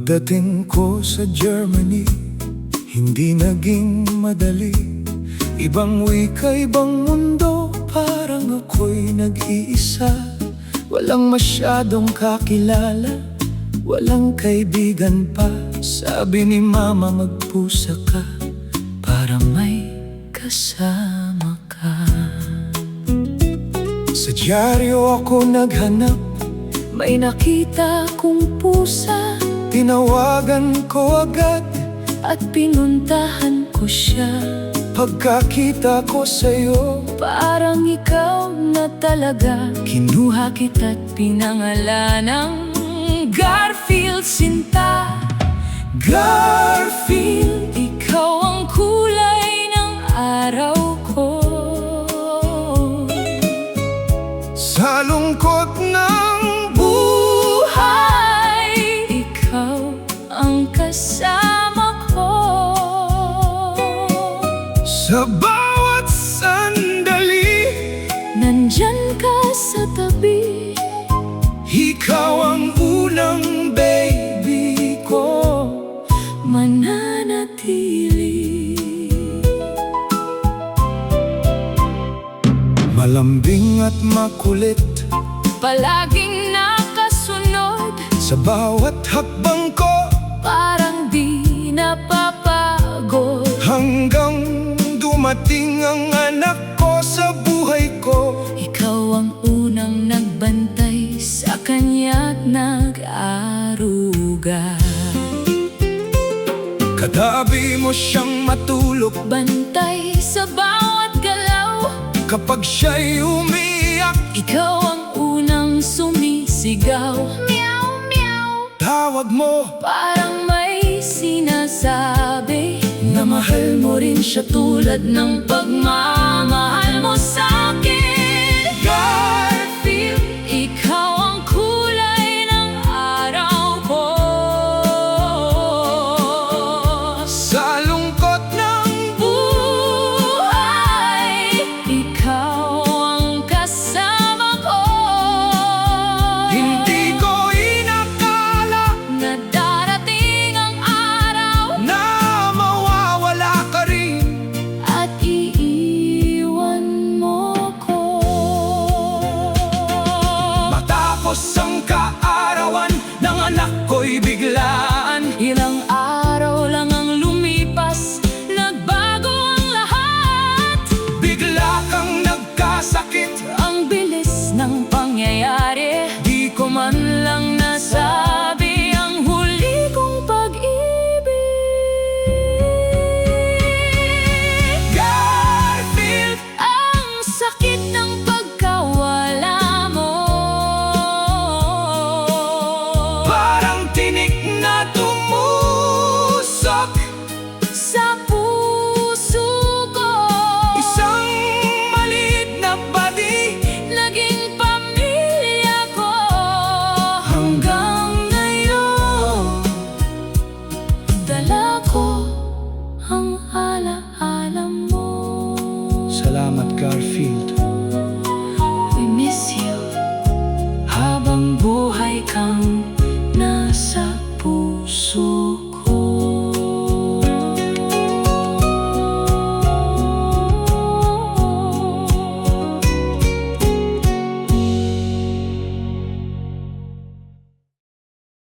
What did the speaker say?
Pagdating ko sa Germany, hindi naging madali. Ibang wika, ibang mundo, parang ako'y nag-iisa. Walang masyadong kakilala, walang kaibigan pa. Sabi ni mama, magpusa ka para may kasama ka. Sa dyaryo ako naghanap, may nakita kong pusa. Tinawagan ko agad at pinuntahan ko siya. Pagkakita ko sa'yo, parang ikaw na talaga. Kinuha kita't pinangalanang Garfield sinta. Garfield, ikaw ang kulay ng araw ko. Sa lungkot ng buhay, ikaw ang kasama ko. Sa bawat sandali, nandyan ka sa tabi. Ikaw ang unang baby ko, mananatili. malambing at makulit, palaging nakasunod sa bawat hakbang ko, parang di napapagod. hanggang dumating ang anak ko sa buhay ko. Ikaw ang unang nagbantay sa kanya't nag-aruga. Katabi mo siyang matulog, Bantay sa bawat galaw. kapag siya'y umiiyak, Ikaw ang unang sumisigaw. Meow, meow. tawag mo, Parang may sinasabi na mahal mo rin siya tulad ng pagmamahal mo sa'kin. Garfield, ikaw ang kulay ng araw ko. sa lungkot ng Buhay, ikaw ang kasama ko. hindi ko inakala Na darating ang araw na mawawala ka rin. at iiwan mo ko. Matapos ang